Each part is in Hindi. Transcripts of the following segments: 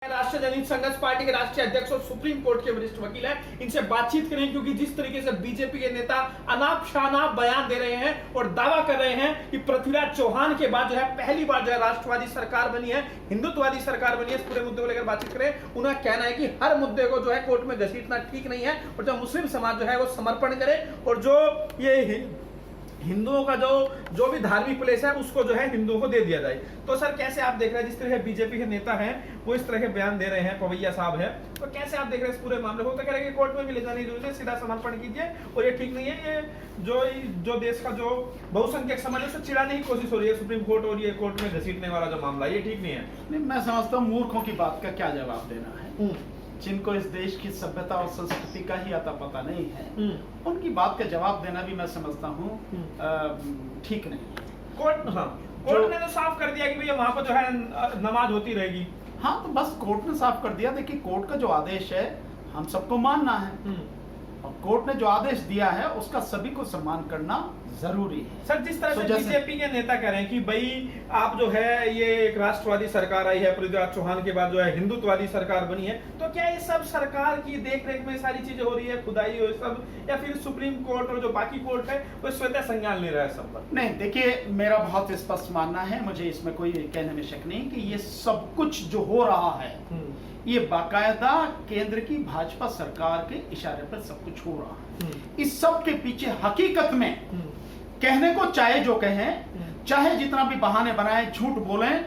राष्ट्रीय जनहित संघर्ष पार्टी के राष्ट्रीय अध्यक्ष और सुप्रीम कोर्ट के वरिष्ठ वकील हैं, इनसे बातचीत करें क्योंकि जिस तरीके से बीजेपी के नेता अनाप शनाप बयान दे रहे हैं और दावा कर रहे हैं कि पृथ्वीराज चौहान के बाद जो है पहली बार जो है राष्ट्रवादी सरकार बनी है, हिंदुत्ववादी सरकार बनी है। इस पूरे मुद्दे को लेकर बातचीत करें। उनका कहना है कि हर मुद्दे को जो है कोर्ट में घसीटना ठीक नहीं है और जो मुस्लिम समाज जो है वो समर्पण करे और जो ये हिंदुओं का जो भी धार्मिक प्लेस है उसको जो है हिंदुओं को दे दिया जाए। तो सर कैसे आप देख रहे हैं, जिस तरह बीजेपी के नेता हैं वो इस तरह के बयान दे रहे हैं, पवैया साहब हैं, तो कैसे आप देख रहे हैं इस पूरे मामले को? तो कह रहे हैं कि कोर्ट में भी ले जाने की जरूरत है, सीधा समर्पण कीजिए और ये ठीक नहीं है। ये जो देश का जो बहुसंख्यक समाज है उसे चिढ़ाने की कोशिश हो रही है सुप्रीम कोर्ट और ये कोर्ट में घसीटने वाला जो मामला ये ठीक नहीं है। नहीं, मैं समझता हूँ मूर्खों की बात का क्या जवाब देना है। जिनको इस देश की सभ्यता और संस्कृति का ही अता पता नहीं है, उनकी बात का जवाब देना भी मैं समझता हूँ ठीक नहीं है। कोर्ट ने तो साफ कर दिया कि भैया वहां पर जो है नमाज होती रहेगी। हाँ, तो बस कोर्ट ने साफ कर दिया। देखिए, कोर्ट का जो आदेश है हम सबको मानना है और कोर्ट ने जो आदेश दिया है उसका सभी को सम्मान करना जरूरी है। सर, जिस तरह से बीजेपी के नेता कह रहे हैं कि भाई आप जो है ये एक राष्ट्रवादी सरकार आई है, पृथ्वीराज चौहान के बाद जो है हिंदुत्ववादी सरकार बनी है, तो क्या ये सब सरकार की देखरेख में सारी चीजें हो रही है, खुदाई हो सब, या फिर सुप्रीम कोर्ट और जो बाकी कोर्ट है वो स्वतः संज्ञान ले रहा है सब पर? नहीं, देखिए, मेरा बहुत स्पष्ट मानना है, मुझे इसमें कोई कहने में शक नहीं कि ये सब कुछ जो हो रहा है ये बाकायदा केंद्र की भाजपा सरकार के इशारे पर सब कुछ हो रहा है। इस सब के पीछे हकीकत में कहने को चाहे जो कहें, चाहे जितना भी बहाने बनाए, झूठ बोलें,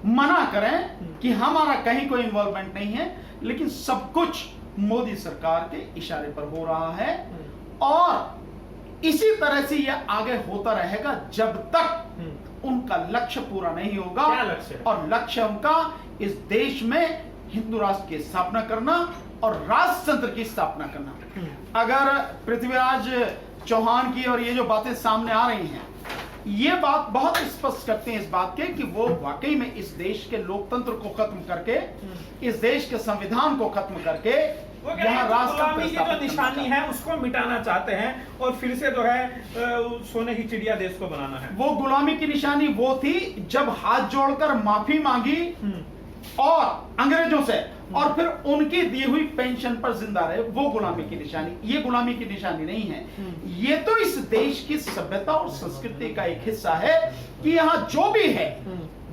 मना करें कि हमारा कहीं कोई इन्वॉल्वमेंट नहीं है, लेकिन सब कुछ मोदी सरकार के इशारे पर हो रहा है और इसी तरह से यह आगे होता रहेगा जब तक उनका लक्ष्य पूरा नहीं होगा। क्या लक्ष्य है? और लक्ष्य उनका इस देश में हिंदू राष्ट्र की स्थापना करना और राष्ट्रतंत्र की स्थापना करना। अगर पृथ्वीराज चौहान की और ये जो बातें सामने आ रही हैं, ये बात बहुत स्पष्ट करते हैं इस बात के कि वो वाकई में इस देश के लोकतंत्र को खत्म करके, इस देश के संविधान को खत्म करके यहाँ गुलामी की जो निशानी है उसको मिटाना चाहते हैं और फिर से जो है सोने की चिड़िया देश को बनाना है। वो गुलामी की निशानी वो थी जब हाथ जोड़कर माफी मांगी और अंग्रेजों से और फिर उनकी दी हुई पेंशन पर जिंदा रहे, वो गुलामी की निशानी। ये गुलामी की निशानी नहीं है, ये तो इस देश की सभ्यता और संस्कृति का एक हिस्सा है कि यहाँ जो भी है,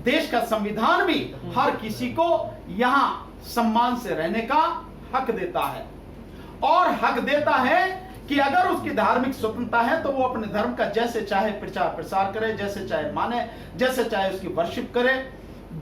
देश का संविधान भी हर किसी को यहाँ सम्मान से रहने का हक देता है और हक देता है कि अगर उसकी धार्मिक स्वतंत्रता है तो वो अपने धर्म का जैसे चाहे प्रचार प्रसार करे, जैसे चाहे माने, जैसे चाहे उसकी वर्शिप करे,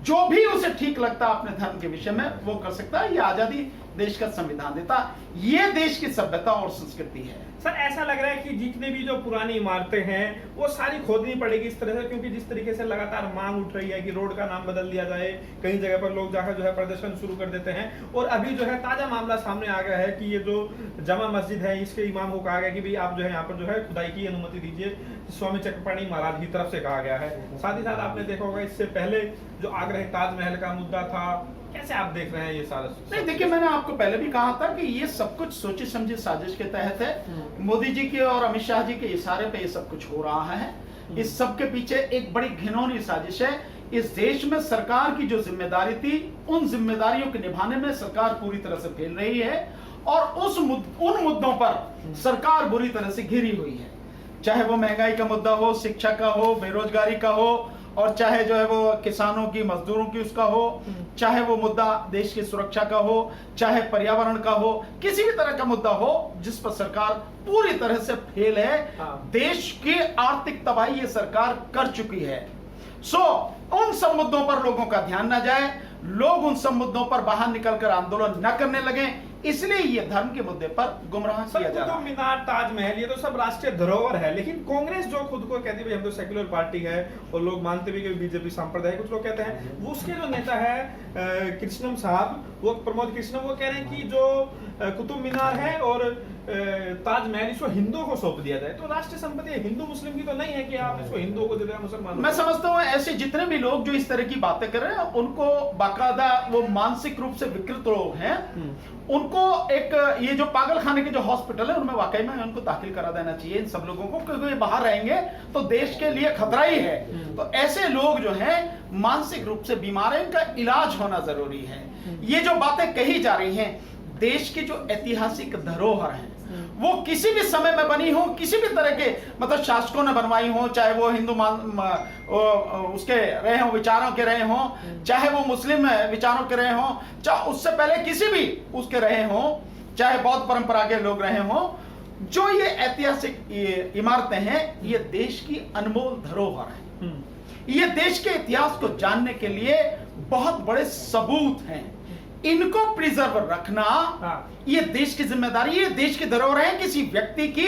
जो भी उसे ठीक लगता है अपने धर्म के विषय में वो कर सकता है। ये आजादी देश का संविधान देता, ये देश की सभ्यता और संस्कृति है। सर, ऐसा लग रहा है कि जितने भी जो पुरानी इमारतें हैं वो सारी खोदनी पड़ेगी इस तरह से, क्योंकि जिस तरीके से लगातार मांग उठ रही है कि रोड का नाम बदल दिया जाए, कई जगह पर लोग जाकर जो है प्रदर्शन शुरू कर देते हैं। और अभी जो है ताजा मामला सामने आ गया है कि ये जो जमा मस्जिद है इसके इमाम को कहा गया कि भाई आप जो है यहाँ पर जो है खुदाई की अनुमति दीजिए, स्वामी चक्रपाणी महाराज की तरफ से कहा गया है। साथ ही साथ आपने देखा होगा इससे पहले जो आगरा ताजमहल का मुद्दा था, कैसे आप देख रहे हैं ये सारा? नहीं, देखिए, मैंने आपको पहले भी कहा था कि ये सब कुछ सोची समझी साजिश के तहत है। मोदी जी के और अमित शाह जी के इशारे पे ये सब कुछ हो रहा है। इस सब के पीछे एक बड़ी घिनौनी साजिश है। इस देश में सरकार की जो जिम्मेदारी थी, उन जिम्मेदारियों के निभाने में सरकार पूरी तरह से फेल रही है और उन मुद्दों पर सरकार बुरी तरह से घिरी हुई है। चाहे वो महंगाई का मुद्दा हो, शिक्षा का हो, बेरोजगारी का हो, और चाहे जो है वो किसानों की, मजदूरों की उसका हो, चाहे वो मुद्दा देश की सुरक्षा का हो, चाहे पर्यावरण का हो, किसी भी तरह का मुद्दा हो जिस पर सरकार पूरी तरह से फेल है। देश की आर्थिक तबाही ये सरकार कर चुकी है। उन सब मुद्दों पर लोगों का ध्यान न जाए, लोग उन सब मुद्दों पर बाहर निकलकर आंदोलन न करने लगे, इसलिए ये धर्म के मुद्दे पर गुमराह किया जा रहा है। मीनार, ताजमहल, ये तो सब राष्ट्रीय धरोहर है, लेकिन कांग्रेस जो खुद को कहती है हम तो सेक्युलर पार्टी है और लोग मानते भी कि बीजेपी सांप्रदायिक, कुछ लोग कहते हैं, वो उसके जो नेता है कृष्णम साहब, वो प्रमोद कृष्णम, वो कह रहे हैं कि जो कुतुब मीनार है और ताजमहल इसको हिंदुओं को सौंप दिया जाए, तो राष्ट्रीय संपत्ति हिंदू मुस्लिम की तो नहीं है कि आप इसको हिंदुओं को दे दें, मुसलमानों मैं समझता हूँ ऐसे जितने भी लोग जो इस तरह की बातें कर रहे हैं उनको बाकायदा वो मानसिक रूप से विकृत लोग हैं, उनको एक ये जो पागल खाने के जो हॉस्पिटल है उनमें वाकई में उनको दाखिल करा देना चाहिए इन सब लोगों को, क्योंकि ये बाहर रहेंगे तो देश के लिए खतरा ही है। तो ऐसे लोग जो हैं मानसिक रूप से बीमार हैं, इनका इलाज होना जरूरी है। ये जो बातें कही जा रही हैं, देश की जो ऐतिहासिक धरोहर है वो किसी भी समय में बनी हो, किसी भी तरह के मतलब शासकों ने बनवाई हो, चाहे वो हिंदू उसके रहे हो, विचारों के रहे हो, चाहे वो मुस्लिम विचारों के रहे हो, चाहे उससे पहले किसी भी उसके रहे हो, चाहे बौद्ध परंपरा के लोग रहे हो, जो ये ऐतिहासिक इमारतें हैं ये देश की अनमोल धरोहर है। ये देश के इतिहास को जानने के लिए बहुत बड़े सबूत हैं। इनको प्रिजर्व रखना ये देश की जिम्मेदारी, ये देश की धरोहर है, किसी व्यक्ति की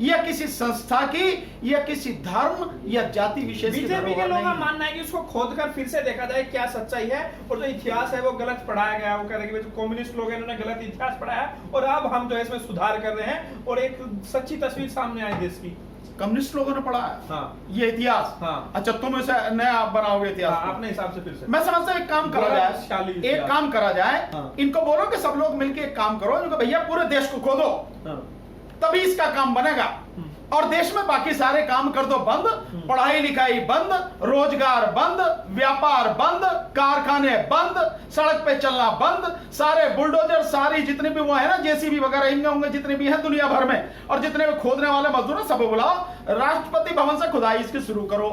या किसी संस्था की या किसी धर्म या जाति विशेष की बीजेपी के लोगों का मानना है कि उसको खोद कर फिर से देखा जाए क्या सच्चाई है, और जो इतिहास है वो गलत पढ़ाया गया। वो कह रहे हैं कि कम्युनिस्ट लोग हैं, इन्होंने गलत इतिहास पढ़ाया और अब हम जो है इसमें सुधार कर रहे हैं और एक सच्ची तस्वीर सामने आई देश की। कम्युनिस्ट लोगों ने पढ़ा है ये इतिहास। अच्छा तुम इसे नया बनाओगे इतिहास अपने हिसाब से फिर से। मैं समझता हूं एक काम करा जाए, इनको बोलो कि सब लोग मिलकर एक काम करो, इनको भैया पूरे देश को खोदो, तभी इसका काम बनेगा, और देश में बाकी सारे काम कर दो बंद, पढ़ाई लिखाई बंद, रोजगार बंद, व्यापार बंद, कारखाने बंद, सड़क पे चलना बंद, सारे बुलडोजर, सारी जितने भी वो है ना जेसीबी वगैरह होंगे जितने भी हैं दुनिया भर में, और जितने भी खोदने वाले मजदूर हैं सब बुलाओ, राष्ट्रपति भवन से खुदाई इसकी शुरू करो,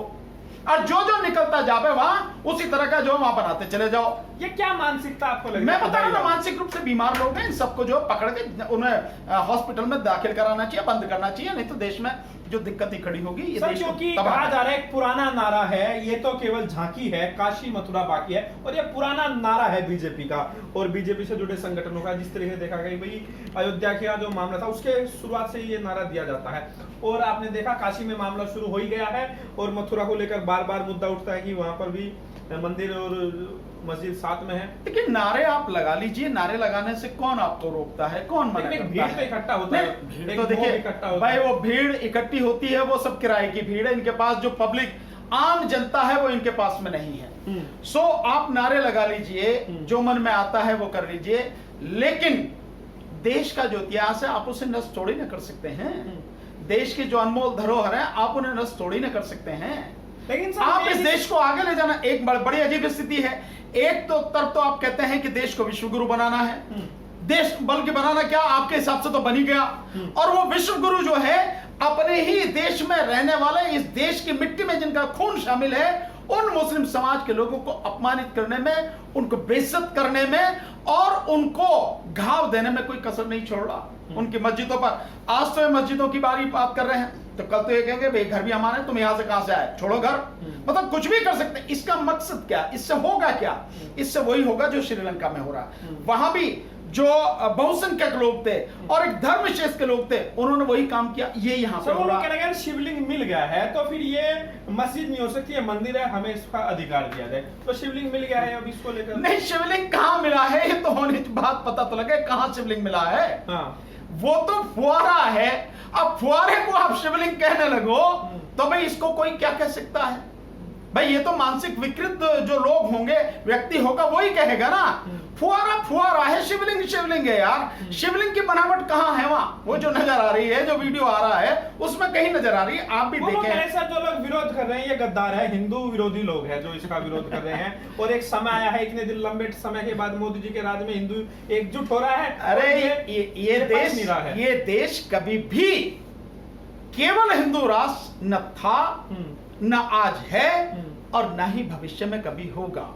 और जो जो निकलता जावे वहां उसी तरह का जो वहां बनाते चले जाओ। ये क्या मानसिकता आपको लग रही है? मैं बता रहा हूं मानसिक रूप से बीमार लोग हैं, इन सबको जो पकड़ के उन्हें हॉस्पिटल में दाखिल कराना चाहिए, बंद करना चाहिए, नहीं तो देश में जो दिक्कत ही खड़ी होगी। ये देश क्योंकि कहा जा रहा है एक पुराना नारा है, ये तो केवल झांकी है, काशी मथुरा बाकी है, और ये पुराना नारा है बीजेपी का और बीजेपी से जुड़े संगठनों का। जिस तरीके से देखा गया भाई अयोध्या का जो मामला था उसके शुरुआत से ये नारा दिया जाता है, और आपने देखा काशी में मामला शुरू हो ही गया है, और मथुरा को लेकर बार बार मुद्दा उठता है कि वहां पर भी मंदिर और मस्जिद साथ में है। लेकिन नारे आप लगा लीजिए, नारे लगाने से कौन आपको रोकता है, कौन मना करता है? भीड़ तो इकट्ठा होता है, भीड़ तो देखिए भाई वो भीड़ इकट्ठी होती है, वो सब किराए की भीड़ है, इनके पास जो पब्लिक आम जनता है वो इनके पास में नहीं है। सो आप नारे लगा लीजिए, जो मन में आता है वो कर लीजिए, लेकिन देश का जो इतिहास है आप उसे नष्ट थोड़ी ना कर सकते हैं। देश की जो अनमोल धरोहर है आप उन्हें नष्ट थोड़ी ना कर सकते हैं। लेकिन आप इस देश को आगे ले जाना, एक बड़ी अजीब स्थिति है। एक तो तरफ तो आप कहते हैं कि देश को विश्व गुरु बनाना है, देश बल्कि बनाना क्या आपके हिसाब से तो बन ही गया, और वो विश्व गुरु जो है अपने ही देश में रहने वाले, इस देश की मिट्टी में जिनका खून शामिल है, उन मुस्लिम समाज के लोगों को अपमानित करने में, उनको बेइज्जत करने में और उनको घाव देने में कोई कसर नहीं छोड़ रहा। उनकी मस्जिदों पर आज तो मस्जिदों की बारी बात कर रहे हैं, तो कल तो ये कहेंगे भाई घर भी हमारे, तुम यहां से कहां से आए, छोड़ो घर। मतलब कुछ भी कर सकते हैं। इसका मकसद क्या, इससे होगा क्या? इससे वही होगा जो श्रीलंका में हो रहा है। वहां भी जो बहुसंख्यक लोग थे और एक धर्म विशेष के लोग थे, उन्होंने वही काम किया, ये यहाँ पे हो रहा है। अगर शिवलिंग मिल गया है तो फिर ये मस्जिद नहीं हो सकती है, मंदिर है, हमें इसका अधिकार दिया जाए। तो शिवलिंग मिल गया है, अब इसको लेकर नहीं, शिवलिंग कहाँ मिला है ये तो होने की बात पता तो लगे, कहाँ शिवलिंग मिला है। वो तो फुआरा है, अब फुआरे को आप शिवलिंग कहने लगो तो भाई इसको कोई क्या कह सकता है? भाई ये तो मानसिक विकृत जो लोग होंगे, व्यक्ति होगा, वही कहेगा ना। फुआरा फुआरा है, शिवलिंग शिवलिंग है यार। शिवलिंग की बनावट कहाँ है वहां? वो जो नजर आ रही है, जो वीडियो आ रहा है उसमें कहीं नजर आ रही है, आप भी देखें। ऐसा जो लोग विरोध कर रहे हैं ये गद्दार है, हिंदू विरोधी लोग हैं जो इसका विरोध कर रहे हैं। और एक समय आया है, इतने दिन लंबे समय के बाद मोदी जी के राज में हिंदू एकजुट हो रहा है। अरे ये देश कभी भी केवल हिंदू राष्ट्र न था, न आज है, और न ही भविष्य में कभी होगा।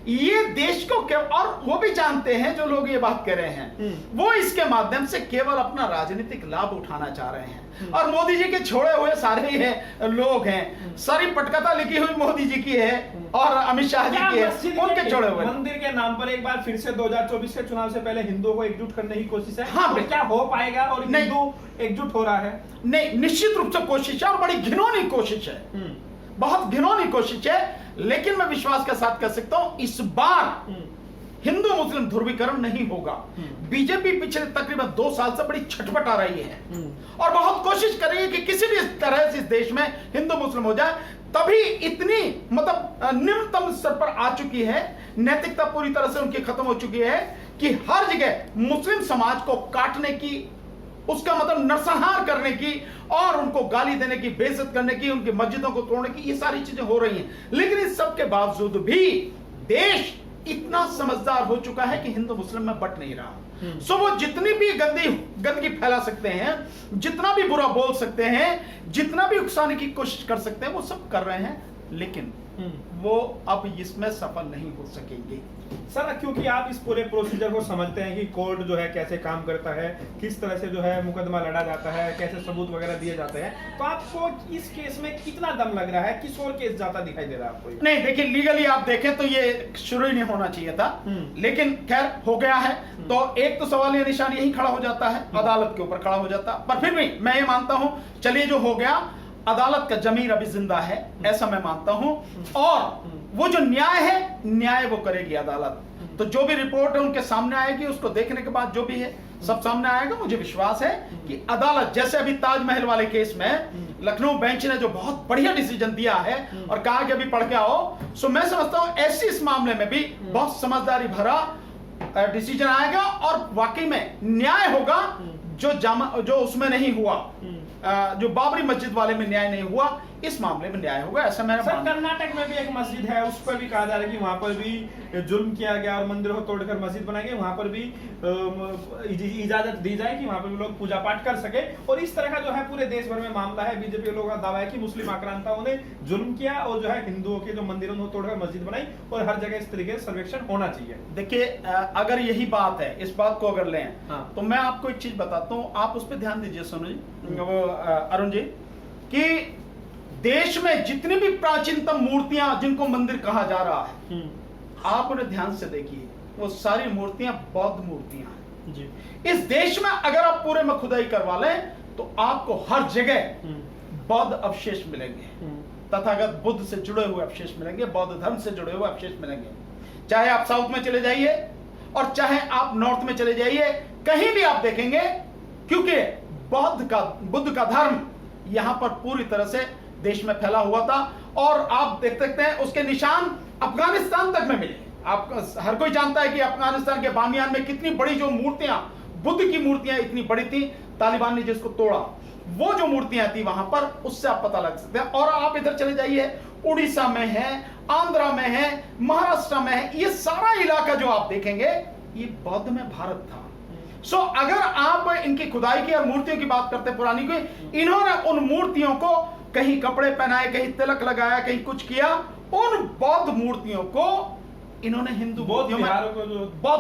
ये देश को और वो भी जानते हैं जो लोग ये बात कर रहे हैं, वो इसके माध्यम से केवल अपना राजनीतिक लाभ उठाना चाह रहे हैं। और मोदी जी के छोड़े हुए सारे लोग हैं, सारी पटकथा लिखी हुई मोदी जी की है और अमित शाह जी की है, उनके छोड़े हुए। मंदिर के नाम पर एक बार फिर से 2024 के चुनाव से पहले हिंदुओं को एकजुट करने की कोशिश है। हाँ, तो क्या हो पाएगा? और हिंदू एकजुट हो रहा है? नहीं, निश्चित रूप से कोशिश है, और बड़ी घिनौनी कोशिश है, बहुत घिनौनी कोशिश है। लेकिन मैं विश्वास के साथ कह सकता हूं इस बार हिंदू मुस्लिम ध्रुवीकरण नहीं होगा। बीजेपी पिछले तकरीबन 2 साल से बड़ी छटपटा रही है और बहुत कोशिश कर रही है कि किसी भी तरह से इस देश में हिंदू मुस्लिम हो जाए, तभी इतनी मतलब निम्नतम स्तर पर आ चुकी है, नैतिकता पूरी तरह से उनकी खत्म हो चुकी है कि हर जगह मुस्लिम समाज को काटने की, उसका मतलब नरसंहार करने की और उनको गाली देने की, बेइज्जत करने की, उनकी मस्जिदों को तोड़ने की, ये सारी चीजें हो रही हैं। लेकिन इस सब के बावजूद भी देश इतना समझदार हो चुका है कि हिंदू मुस्लिम में बट नहीं रहा। सो वो जितनी भी गंदगी फैला सकते हैं, जितना भी बुरा बोल सकते हैं, जितना भी उकसाने की कोशिश कर सकते हैं, वो सब कर रहे हैं, लेकिन वो अब इसमें सफल नहीं हो सकेंगे। सर, क्योंकि आप इस पूरे प्रोसीजर को समझते हैं कि कोर्ट जो है कैसे काम करता है, किस तरह से जो है मुकदमा लड़ा जाता है, कैसे सबूत वगैरह दिए जाते हैं, तो आपको इस केस में कितना दम लग रहा है, किस और केस जाता दिखाई दे रहा है आपको? नहीं, देखिए लीगली आप देखें तो ये शुरू ही नहीं होना चाहिए था, लेकिन खैर हो गया है। तो एक तो सवाल या निशान यही खड़ा हो जाता है, अदालत के ऊपर खड़ा हो जाता। पर फिर भी मैं ये मानता हूं, चलिए जो हो गया, अदालत का जमीर अभी जिंदा है, ऐसा मैं मानता हूं। और वो जो न्याय है, न्याय वो करेगी अदालत। तो जो भी रिपोर्ट है उनके सामने आएगी, उसको देखने के बाद जो भी है सब सामने आएगा। मुझे विश्वास है कि अदालत, जैसे अभी ताजमहल वाले केस में लखनऊ बेंच ने जो बहुत बढ़िया डिसीजन दिया है और कहा कि अभी पढ़ के आओ, सो मैं समझता हूं ऐसे इस मामले में भी बहुत समझदारी भरा डिसीजन आएगा और वाकई में न्याय होगा। जो उसमें नहीं हुआ, जो बाबरी मस्जिद वाले में न्याय नहीं हुआ, इस मामले में न्याय होगा, ऐसा मैंने सर, कर्नाटक में भी एक मस्जिद है, उस पर भी कहा जा रहा है कि वहां पर भी जुल्म किया गया और मंदिरों को तोड़कर मस्जिद बनाई गई, वहां पर भी इजाजत दी जाए कि वहां पर भी लोग पूजा पाठ कर सके। और इस तरह का जो है पूरे देश भर में मामला है। बीजेपी लोगों का दावा है कि मुस्लिम आक्रांताओं ने जुल्म किया और जो है हिंदुओं के जो मंदिरों को तोड़कर मस्जिद बनाई, और हर जगह इस तरीके से सर्वेक्षण होना चाहिए। देखिए, अगर यही बात है, इस बात को अगर लें, तो मैं आपको एक चीज बताता हूँ, आप उस पर ध्यान दीजिए सोनू जी, वो अरुण जी, कि देश में जितनी भी प्राचीनतम मूर्तियां जिनको मंदिर कहा जा रहा है, आप उन्हें ध्यान से देखिए, वो सारी मूर्तियां बौद्ध मूर्तियां हैं जी। इस देश में अगर आप पूरे में खुदाई करवा लें तो आपको हर जगह बौद्ध अवशेष मिलेंगे, तथागत बुद्ध से जुड़े हुए अवशेष मिलेंगे, बौद्ध धर्म से जुड़े हुए अवशेष मिलेंगे। चाहे आप साउथ में चले जाइए और चाहे आप नॉर्थ में चले जाइए, कहीं भी आप देखेंगे, क्योंकि बुद्ध का धर्म यहां पर पूरी तरह से देश में फैला हुआ था। और आप देख सकते हैं उसके निशान अफगानिस्तान तक में मिले। आप हर कोई जानता है कि अफगानिस्तान के बामियान में कितनी बड़ी जो मूर्तियां, बुद्ध की मूर्तियां इतनी बड़ी थी, तालिबान ने जिसको तोड़ा, वो जो मूर्तियां थी वहां पर, उससे आप पता लग सकते हैं। और आप इधर चले जाइए, उड़ीसा में है, आंध्रा में है, महाराष्ट्र में है, ये सारा इलाका जो आप देखेंगे, ये बौद्ध में भारत था। सो अगर आप इनकी खुदाई की और मूर्तियों की बात करते पुरानी की, इन्होंने उन मूर्तियों को कहीं कपड़े पहनाए, कहीं तिलक लगाया, कहीं कुछ किया, उन बौद्ध मूर्तियों को इन्होंने हिंदू बौद्ध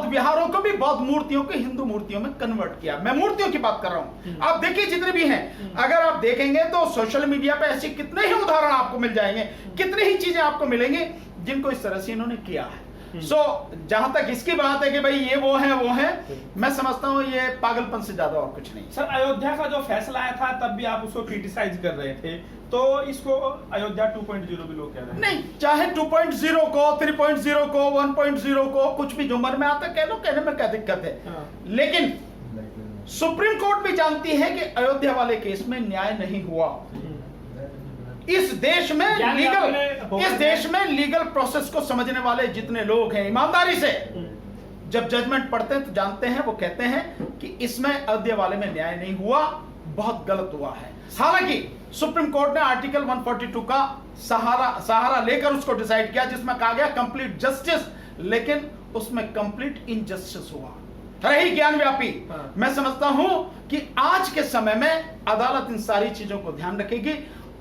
विहारों को भी बौद्ध मूर्तियों को हिंदू मूर्तियों में कन्वर्ट किया। मैं मूर्तियों की बात कर रहा हूं। आप देखिए जितने भी हैं, अगर आप देखेंगे तो सोशल मीडिया पे ऐसे कितने ही उदाहरण आपको मिल जाएंगे, कितनी ही चीजें आपको मिलेंगी जिनको इस तरह से इन्होंने किया है। जहां तक इसकी बात है कि भाई ये वो है, मैं समझता हूं ये पागलपन से ज्यादा और कुछ नहीं। सर, अयोध्या का जो फैसला आया था तब भी आप उसको क्रिटिसाइज कर रहे थे, तो इसको अयोध्या 2.0 भी लोग कह रहे हैं। नहीं, चाहे 2.0 को, 3.0 को, 1.0 को, कुछ भी जो मन में आता कह लो, कहने में क्या दिक्कत है। लेकिन सुप्रीम कोर्ट भी जानती है कि अयोध्या वाले केस में न्याय नहीं हुआ। इस देश में लीगल प्रोसेस को समझने वाले जितने लोग हैं, ईमानदारी से जब जजमेंट पढ़ते हैं तो जानते हैं, वो कहते हैं कि इसमें अयोध्या वाले में न्याय नहीं हुआ, बहुत गलत हुआ है। हालांकि सुप्रीम कोर्ट ने आर्टिकल 142 का सहारा लेकर उसको डिसाइड किया, जिसमें कहा गया कंप्लीट जस्टिस, लेकिन उसमें कंप्लीट इनजस्टिस हुआ, रही ज्ञान व्यापी। मैं समझता हूं कि आज के समय में अदालत इन सारी चीजों को ध्यान रखेगी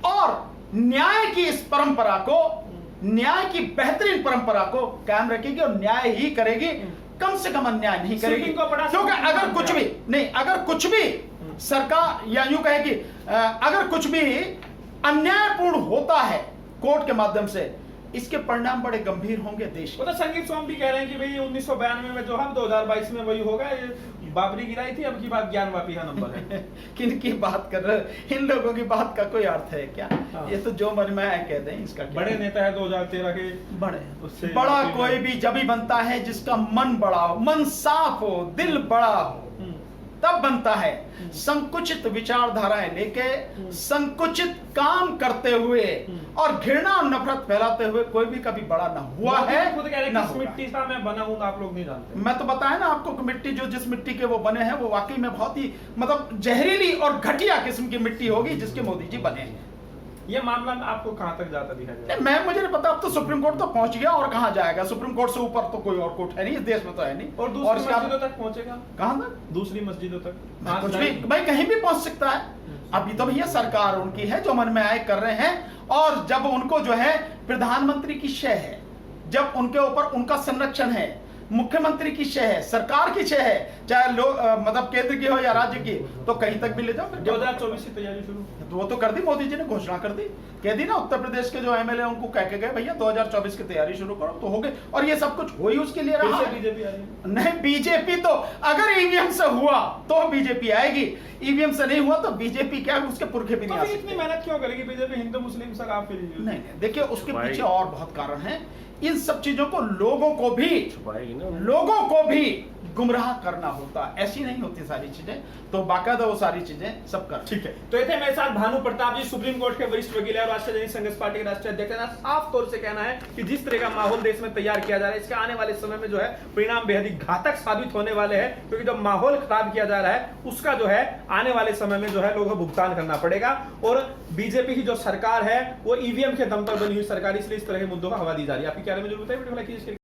और न्याय की इस परंपरा को, न्याय की बेहतरीन परंपरा को कायम रखेगी और न्याय ही करेगी, कम से कम अन्याय नहीं करेगी। क्योंकि अगर कुछ भी सरकार, या यूं कहे कि अगर कुछ भी अन्यायपूर्ण होता है कोर्ट के माध्यम से, इसके परिणाम बड़े गंभीर होंगे देश। तो संगीत स्वामी भी कह रहे हैं कि भाई 1992 में जो है 2022 में वही होगा, बाबरी गिराई थी, अब की बात ज्ञान वापिया नंबर है। किन की बात कर रहे हो? इन लोगों की बात का कोई अर्थ है क्या? हाँ। ये तो जो मन में आए कह दें, इसका क्या? बड़े नेता है 2013 के, बड़े उससे बड़ा कोई भी जब ही बनता है जिसका मन बड़ा हो, मन साफ हो, दिल बड़ा हो, तब बनता है। संकुचित विचारधाराएं लेके संकुचित काम करते हुए और घृणा और नफरत फैलाते हुए कोई भी कभी बड़ा ना हुआ है, खुद कह रहे ना हैं कि इस होगा। मिट्टी सा मैं बना हूं, आप लोग नहीं जानते। मैं तो बताया ना आपको कि मिट्टी जो जिस मिट्टी के वो बने हैं वो वाकई में बहुत ही मतलब जहरीली और घटिया किस्म की मिट्टी होगी जिसके मोदी जी बने हैं। ये मामला आपको कहां तक जाता दिखाई दे? मैं मुझे नहीं पता, अब तो सुप्रीम कोर्ट तो पहुंच गया और कहां जाएगा? सुप्रीम कोर्ट से ऊपर तो कोई और कोर्ट है नहीं इस देश में, तो है नहीं। और दूसरी इसका- मस्जिदों तक पहुंचेगा? कहां तक? दूसरी मस्जिदों तक कुछ भी भाई कहीं भी पहुंच सकता है। अभी तो भैया सरकार उनकी है, जो मन में आए कर रहे हैं। और जब उनको जो है प्रधानमंत्री की शय है, जब उनके ऊपर उनका संरक्षण है, मुख्यमंत्री की शय है, सरकार की शय है, चाहे लोग मतलब केंद्र की हो या राज्य की, तो कहीं तक भी ले जाओ। 2024 की तैयारी शुरू। तो वो तो कर दी, मोदी जी ने घोषणा कर दी, कह दी ना उत्तर प्रदेश के जो एमएलए उनको कह के गए भैया 2024 की तैयारी शुरू करो, तो हो गए। और ये सब कुछ हो ही उसके लिए रहा है। बीजेपी आ रही है। नहीं, बीजेपी तो अगर ईवीएम से हुआ तो बीजेपी आएगी, ईवीएम से नहीं हुआ तो बीजेपी क्या उसके पुरखे भी तो नहीं आ फिर सकते। इतनी मेहनत क्यों करेगी बीजेपी? हिंदू मुस्लिम सर आप फिर नहीं, देखिए उसके पीछे और बहुत कारण हैं। इन सब चीजों को लोगों को भी गुमराह करना होता, ऐसी नहीं होती सारी चीजें, तो बाकायदा वो सारी चीजें सब कर। ठीक है, तो ये मेरे साथ भानु प्रताप जी, सुप्रीम कोर्ट के वरिष्ठ वकील है और राष्ट्रीय जनता संघर्ष पार्टी के राष्ट्रीय अध्यक्ष है। साफ तौर से कहना है कि जिस तरह का माहौल देश में तैयार किया जा रहा है, इसके आने वाले समय में जो है परिणाम बेहद ही घातक साबित होने वाले हैं, क्योंकि जो माहौल खराब किया जा रहा है उसका जो है आने वाले समय में जो है लोगों को भुगतान करना पड़ेगा। और बीजेपी की जो सरकार है वो ईवीएम के दम पर बनी हुई सरकार, इसलिए इस तरह के मुद्दों का हवा दी जा रही है। आपकी क्या राय है? मुझे बताइए।